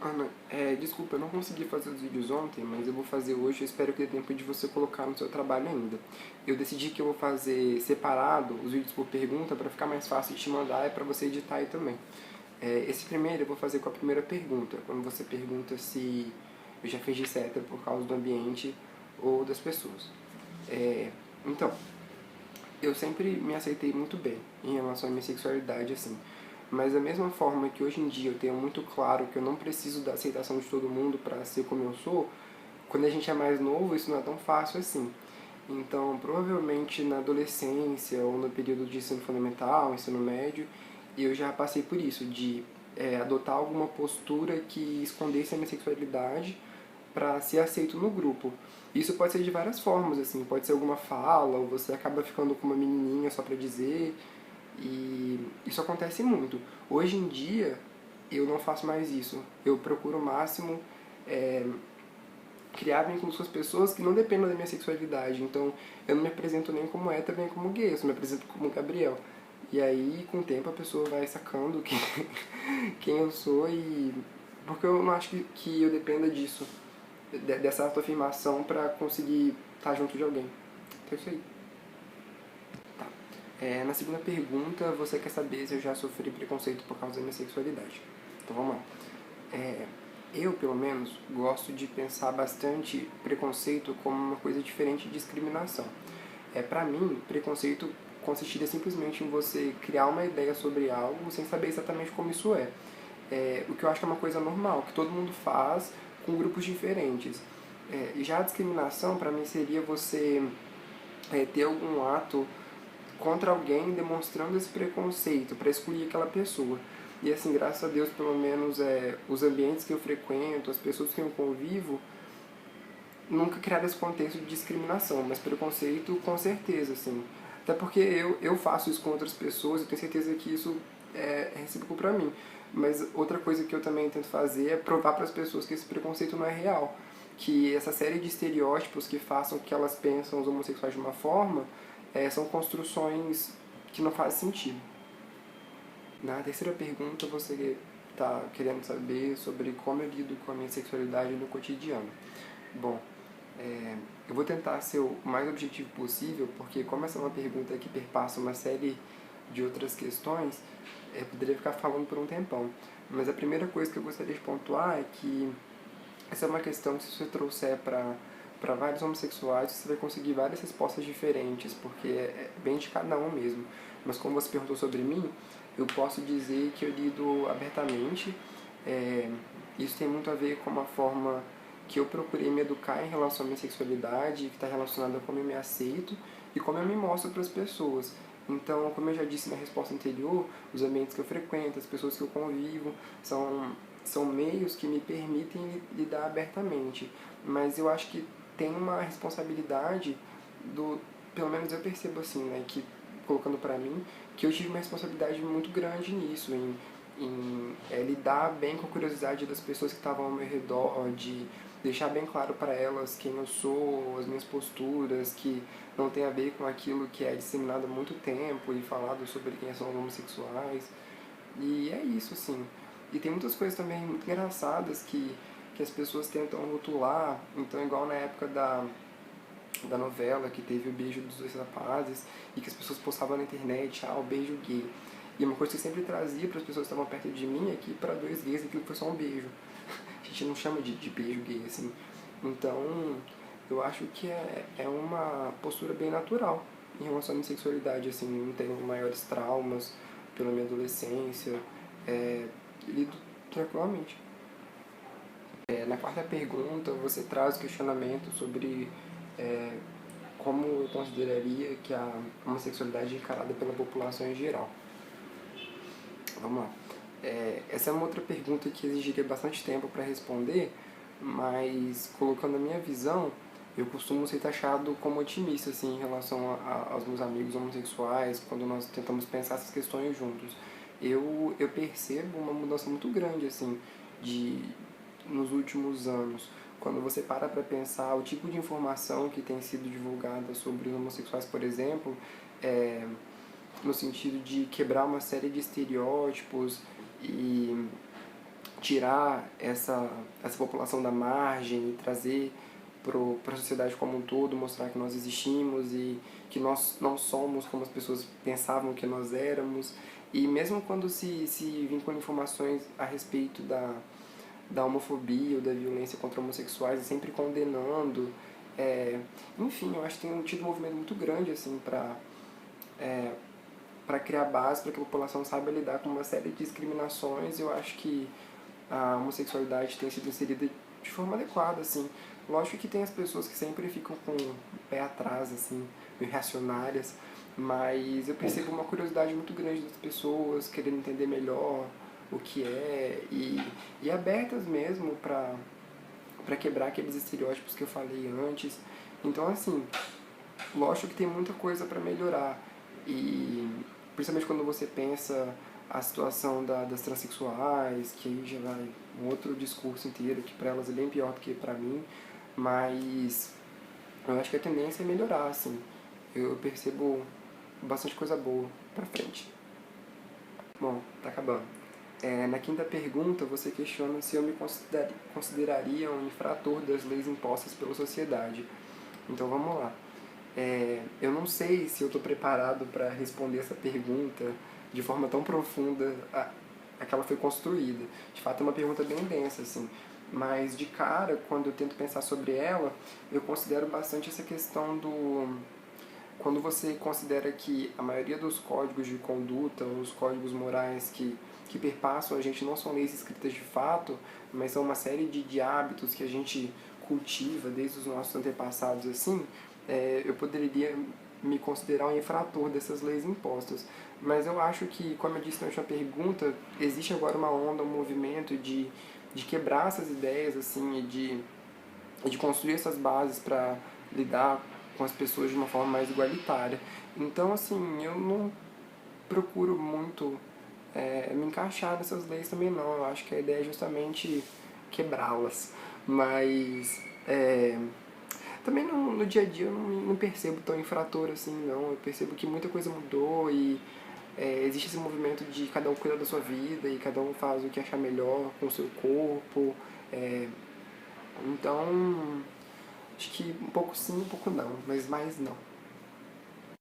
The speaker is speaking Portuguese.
Ana, desculpa, eu não consegui fazer os vídeos ontem, mas eu vou fazer hoje. Eu espero que dê tempo de você colocar no seu trabalho ainda. Eu decidi que eu vou fazer separado os vídeos por pergunta para ficar mais fácil de te mandar e para você editar aí também. Esse primeiro eu vou fazer com a primeira pergunta, quando você pergunta se eu já fiz dietética por causa do ambiente ou das pessoas. Então, eu sempre me aceitei muito bem em relação à minha sexualidade, assim. Mas da mesma forma que hoje em dia eu tenho muito claro que eu não preciso da aceitação de todo mundo para ser como eu sou, quando a gente é mais novo isso não é tão fácil assim. Então, provavelmente na adolescência ou no período de ensino fundamental, ensino médio, eu já passei por isso, de adotar alguma postura que escondesse a minha sexualidade para ser aceito no grupo. Isso pode ser de várias formas, assim, pode ser alguma fala, ou você acaba ficando com uma menininha só pra dizer, e isso acontece muito. Hoje em dia, eu não faço mais isso. Eu procuro o máximo criar vínculos com as pessoas que não dependam da minha sexualidade. Então, eu não me apresento nem como hétero, nem como gay, eu só me apresento como Gabriel. E aí, com o tempo, a pessoa vai sacando quem eu sou e... Porque eu não acho que eu dependa disso, dessa autoafirmação pra conseguir estar junto de alguém. Então é isso aí. Tá. Na segunda pergunta, você quer saber se eu já sofri preconceito por causa da minha sexualidade. Então vamos lá. Eu, pelo menos, gosto de pensar bastante preconceito como uma coisa diferente de discriminação. Pra mim, preconceito consistiria simplesmente em você criar uma ideia sobre algo sem saber exatamente como isso é. O que eu acho que é uma coisa normal, que todo mundo faz com grupos diferentes. E já a discriminação, para mim, seria você ter algum ato contra alguém demonstrando esse preconceito para excluir aquela pessoa. E assim, graças a Deus, pelo menos os ambientes que eu frequento, as pessoas que eu convivo, nunca criaram esse contexto de discriminação, mas preconceito com certeza, assim. Até porque eu faço isso com outras pessoas e tenho certeza que isso é recíproco para mim. Mas outra coisa que eu também tento fazer é provar para as pessoas que esse preconceito não é real. Que essa série de estereótipos que façam que elas pensam os homossexuais de uma forma são construções que não fazem sentido. Na terceira pergunta, você está querendo saber sobre como eu lido com a minha sexualidade no cotidiano. Bom, eu vou tentar ser o mais objetivo possível, porque como essa é uma pergunta que perpassa uma série de outras questões, eu poderia ficar falando por um tempão. Mas a primeira coisa que eu gostaria de pontuar é que essa é uma questão que se você trouxer para vários homossexuais, você vai conseguir várias respostas diferentes, porque é bem de cada um mesmo. Mas como você perguntou sobre mim, eu posso dizer que eu lido abertamente. Isso tem muito a ver com uma forma que eu procurei me educar em relação à minha sexualidade, que está relacionada a como eu me aceito e como eu me mostro para as pessoas. Então, como eu já disse na resposta anterior, os ambientes que eu frequento, as pessoas que eu convivo, são meios que me permitem lidar abertamente. Mas eu acho que tem uma responsabilidade pelo menos eu percebo assim, né, que colocando pra mim, que eu tive uma responsabilidade muito grande nisso, em lidar bem com a curiosidade das pessoas que estavam ao meu redor, de deixar bem claro para elas quem eu sou, as minhas posturas, que não tem a ver com aquilo que é disseminado há muito tempo e falado sobre quem são os homossexuais. E é isso, assim. E tem muitas coisas também muito engraçadas que as pessoas tentam rotular. Então, igual na época da novela, que teve o beijo dos dois rapazes, e que as pessoas postavam na internet, o beijo gay. E uma coisa que eu sempre trazia para as pessoas que estavam perto de mim é que para dois gays aquilo foi só um beijo. A gente não chama de beijo gay, assim. Então, eu acho que é uma postura bem natural em relação à minha sexualidade, assim. Não tenho maiores traumas pela minha adolescência. Lido tranquilamente. Na quarta pergunta, você traz o questionamento sobre como eu consideraria que a homossexualidade é encarada pela população em geral. Vamos lá. Essa é uma outra pergunta que exigiria bastante tempo para responder, mas colocando a minha visão, eu costumo ser taxado como otimista assim, em relação aos meus amigos homossexuais, quando nós tentamos pensar essas questões juntos. Eu percebo uma mudança muito grande assim, nos últimos anos. Quando você para pensar o tipo de informação que tem sido divulgada sobre os homossexuais, por exemplo, no sentido de quebrar uma série de estereótipos e tirar essa população da margem e trazer para a sociedade como um todo, mostrar que nós existimos e que nós não somos como as pessoas pensavam que nós éramos. E mesmo quando se vinculam informações a respeito da homofobia ou da violência contra homossexuais, sempre condenando. Enfim, eu acho que tem tido um movimento muito grande assim, para criar base para que a população saiba lidar com uma série de discriminações. Eu acho que a homossexualidade tem sido inserida de forma adequada, assim. Lógico que tem as pessoas que sempre ficam com o pé atrás, assim, meio reacionárias, mas eu percebo uma curiosidade muito grande das pessoas, querendo entender melhor o que é, e abertas mesmo para quebrar aqueles estereótipos que eu falei antes. Então, assim, lógico que tem muita coisa para melhorar, e principalmente quando você pensa a situação das transexuais, que aí já vai um outro discurso inteiro, que para elas é bem pior do que para mim, mas eu acho que a tendência é melhorar, assim. Eu percebo bastante coisa boa pra frente. Bom, tá acabando. Na quinta pergunta, você questiona se eu me consideraria um infrator das leis impostas pela sociedade. Então vamos lá. Eu não sei se eu estou preparado para responder essa pergunta de forma tão profunda a que ela foi construída. De fato, é uma pergunta bem densa, assim. Mas, de cara, quando eu tento pensar sobre ela, eu considero bastante essa questão do... Quando você considera que a maioria dos códigos de conduta, os códigos morais que perpassam a gente não são leis escritas de fato, mas são uma série de hábitos que a gente cultiva desde os nossos antepassados, assim, eu poderia me considerar um infrator dessas leis impostas. Mas eu acho que, como eu disse na última pergunta, existe agora uma onda, um movimento de quebrar essas ideias, assim, e de construir essas bases para lidar com as pessoas de uma forma mais igualitária. Então, assim, eu não procuro muito me encaixar nessas leis também, não. Eu acho que a ideia é justamente quebrá-las. Mas também no dia a dia eu não percebo tão infrator assim, não. Eu percebo que muita coisa mudou e existe esse movimento de cada um cuidar da sua vida e cada um faz o que achar melhor com o seu corpo. Então, acho que um pouco sim, um pouco não, mas mais não.